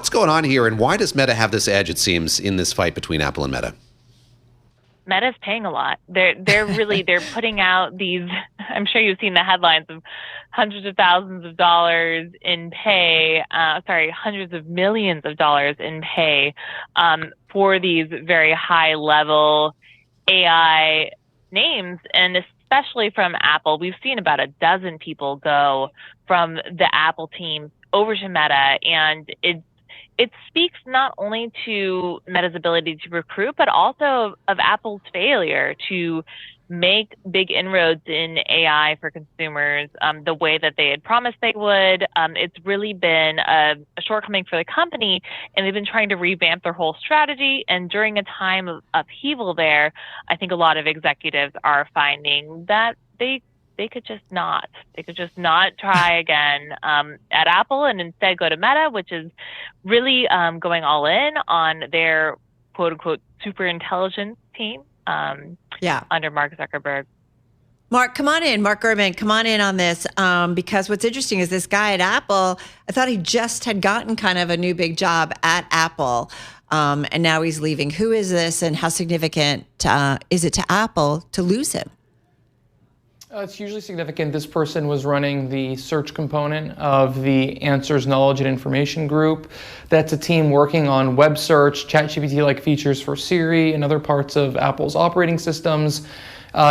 what's going on here, and why does Meta have this edge, it seems, in this fight between Apple and Meta? Meta's paying a lot. They're putting out these, I'm sure you've seen the headlines of hundreds of thousands of dollars in pay, hundreds of millions of dollars in pay for these very high level AI names. And especially from Apple, we've seen about a dozen people go from the Apple team over to Meta, and it speaks not only to Meta's ability to recruit, but also of Apple's failure to make big inroads in AI for consumers the way that they had promised they would. It's really been a shortcoming for the company, and they've been trying to revamp their whole strategy. And during a time of upheaval there, I think a lot of executives are finding that they could just not. They could just not try again at Apple and instead go to Meta, which is really going all in on their quote unquote super intelligence team under Mark Zuckerberg. Mark, come on in. Mark Gurman, come on in on this. Because what's interesting is this guy at Apple, I thought he just had gotten kind of a new big job at Apple. And now he's leaving. Who is this, and how significant is it to Apple to lose him? It's hugely significant. This person was running the search component of the Answers Knowledge and Information Group. That's a team working on web search, ChatGPT-like features for Siri and other parts of Apple's operating systems.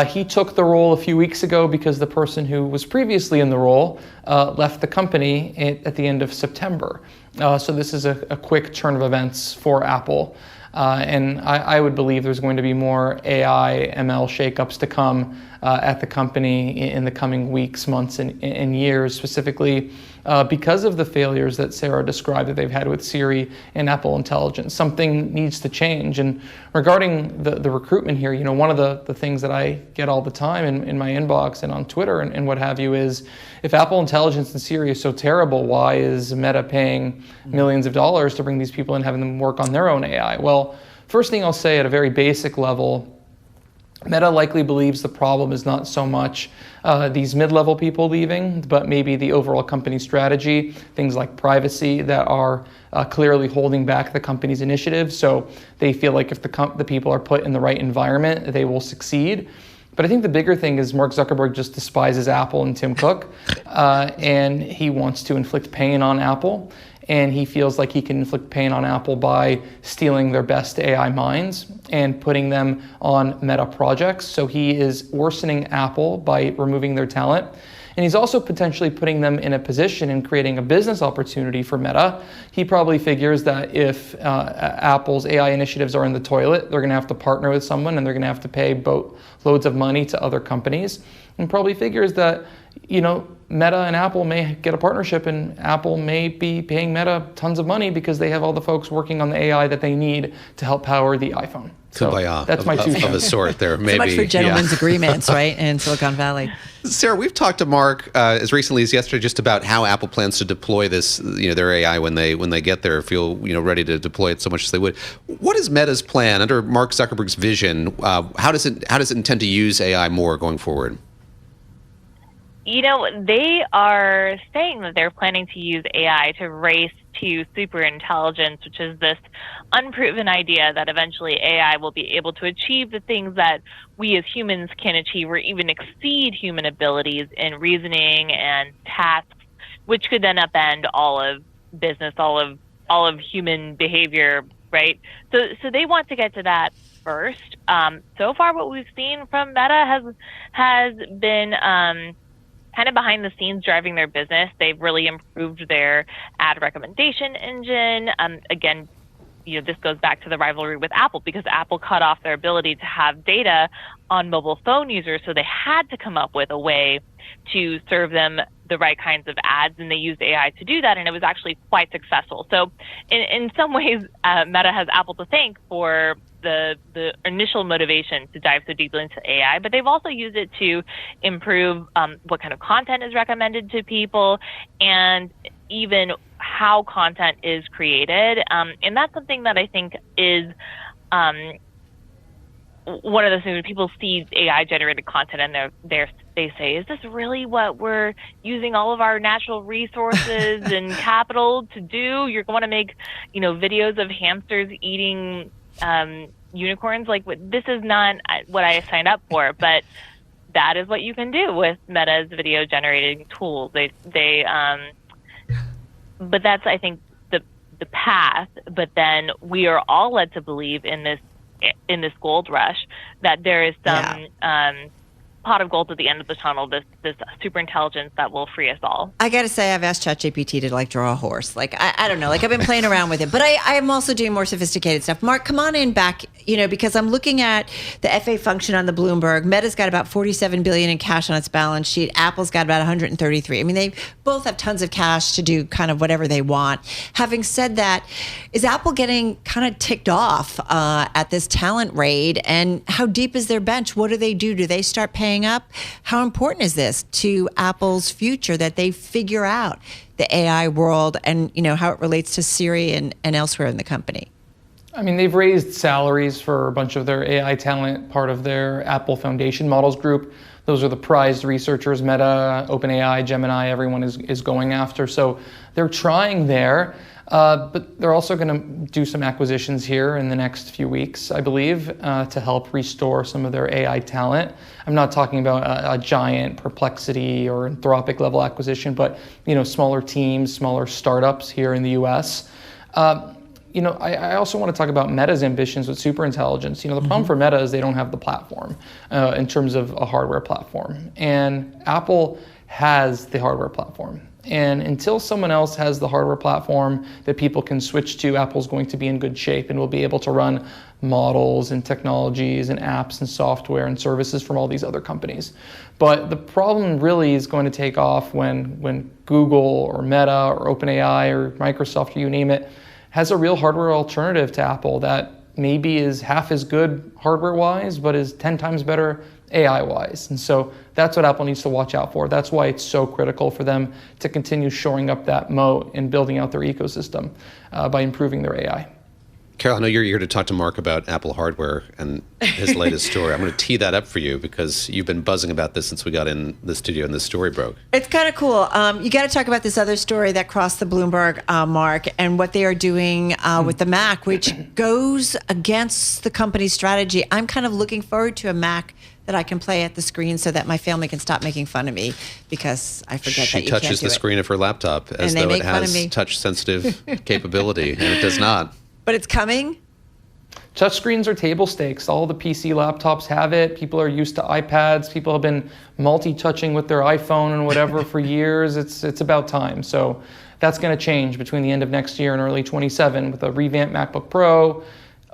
He took the role a few weeks ago because the person who was previously in the role left the company at the end of September. So this is a quick turn of events for Apple. And I would believe there's going to be more AI, ML shakeups to come at the company in the coming weeks, months, and years, specifically because of the failures that Sarah described that they've had with Siri and Apple Intelligence. Something needs to change. And regarding the recruitment here, one of the things that I get all the time in my inbox and on Twitter and what have you is, if Apple Intelligence and Siri is so terrible, why is Meta paying millions of dollars to bring these people in, having them work on their own AI? Well, first thing I'll say at a very basic level, Meta likely believes the problem is not so much these mid-level people leaving, but maybe the overall company strategy, things like privacy that are clearly holding back the company's initiative. So they feel like if the people are put in the right environment, they will succeed. But I think the bigger thing is Mark Zuckerberg just despises Apple and Tim Cook, and he wants to inflict pain on Apple. And he feels like he can inflict pain on Apple by stealing their best AI minds and putting them on Meta projects. So he is worsening Apple by removing their talent. And he's also potentially putting them in a position and creating a business opportunity for Meta. He probably figures that if Apple's AI initiatives are in the toilet, they're going to have to partner with someone, and they're going to have to pay loads of money to other companies. And probably figures that, Meta and Apple may get a partnership, and Apple may be paying Meta tons of money because they have all the folks working on the AI that they need to help power the iPhone. So that's my 2 cents. Of a sort there, maybe. So much for gentlemen's agreements, right, in Silicon Valley. Sarah, we've talked to Mark as recently as yesterday just about how Apple plans to deploy this, their AI when they get there, feel ready to deploy it so much as they would. What is Meta's plan under Mark Zuckerberg's vision? How does it intend to use AI more going forward? They are saying that they're planning to use AI to race to super intelligence, which is this unproven idea that eventually AI will be able to achieve the things that we as humans can achieve, or even exceed human abilities in reasoning and tasks, which could then upend all of business, all of human behavior, right? So they want to get to that first. So far, what we've seen from Meta has been kind of behind the scenes driving their business. They've really improved their ad recommendation engine. Again, this goes back to the rivalry with Apple, because Apple cut off their ability to have data on mobile phone users. So they had to come up with a way to serve them the right kinds of ads, and they used AI to do that, and it was actually quite successful. So in some ways, Meta has Apple to thank for the initial motivation to dive so deeply into AI, but they've also used it to improve what kind of content is recommended to people, and even how content is created. And that's something that I think is one of those things when people see AI generated content and they're they say, is this really what we're using all of our natural resources and capital to do? You're going to make, videos of hamsters eating unicorns? Like, this is not what I signed up for, but that is what you can do with Meta's video generating tools. But that's, I think, the path. But then we are all led to believe in this gold rush that there is some pot of gold at the end of the tunnel, this super intelligence that will free us all. I got to say, I've asked ChatGPT to draw a horse. I don't know, I've been playing around with it, but I am also doing more sophisticated stuff. Mark, come on in back, because I'm looking at the FA function on the Bloomberg. Meta's got about $47 billion in cash on its balance sheet. Apple's got about 133. I mean, they both have tons of cash to do kind of whatever they want. Having said that, is Apple getting kind of ticked off at this talent raid? And how deep is their bench? What do? Do they start paying up? How important is this to Apple's future that they figure out the AI world and how it relates to Siri and elsewhere in the company? I mean, they've raised salaries for a bunch of their AI talent, part of their Apple Foundation Models group. Those are the prized researchers, Meta, OpenAI, Gemini, everyone is going after. So they're trying there. But they're also going to do some acquisitions here in the next few weeks, I believe, to help restore some of their AI talent. I'm not talking about a giant Perplexity or Anthropic level acquisition, but smaller teams, smaller startups here in the U.S. I also want to talk about Meta's ambitions with superintelligence. The problem for Meta is they don't have the platform in terms of a hardware platform, and Apple has the hardware platform. And until someone else has the hardware platform that people can switch to, Apple's going to be in good shape and will be able to run models and technologies and apps and software and services from all these other companies. But the problem really is going to take off when Google or Meta or OpenAI or Microsoft, or you name it, has a real hardware alternative to Apple that maybe is half as good hardware-wise, but is 10 times better AI-wise. And so that's what Apple needs to watch out for. That's why it's so critical for them to continue shoring up that moat and building out their ecosystem by improving their AI. Carol, I know you're here to talk to Mark about Apple hardware and his latest story. I'm going to tee that up for you because you've been buzzing about this since we got in the studio and this story broke. It's kind of cool. You got to talk about this other story that crossed the Bloomberg, Mark, and what they are doing with the Mac, which goes against the company's strategy. I'm kind of looking forward to a Mac that I can play at the screen so that my family can stop making fun of me because I forget that you can't do it. She touches the screen of her laptop as though it has touch-sensitive capability, and it does not. But it's coming? Touchscreens are table stakes. All the PC laptops have it. People are used to iPads. People have been multi-touching with their iPhone and whatever for years. It's about time. So that's going to change between the end of next year and early 27 with a revamped MacBook Pro,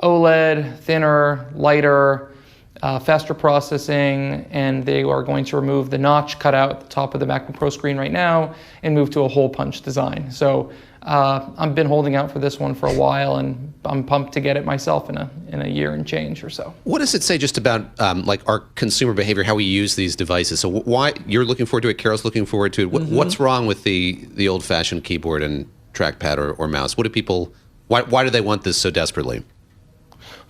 OLED, thinner, lighter, faster processing, and they are going to remove the notch cut out at the top of the MacBook Pro screen right now and move to a hole punch design. So I've been holding out for this one for a while, and I'm pumped to get it myself in a year and change or so. What does it say just about our consumer behavior, how we use these devices? So why you're looking forward to it, Carol's looking forward to it. What's wrong with the old-fashioned keyboard and trackpad or mouse? What do people? Why do they want this so desperately?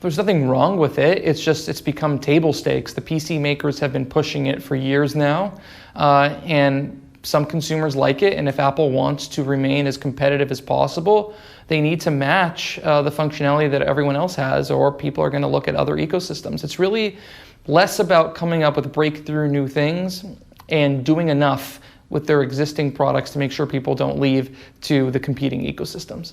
There's nothing wrong with it. It's become table stakes. The PC makers have been pushing it for years now, and some consumers like it, and if Apple wants to remain as competitive as possible, they need to match the functionality that everyone else has, or people are going to look at other ecosystems. It's really less about coming up with breakthrough new things and doing enough with their existing products to make sure people don't leave to the competing ecosystems.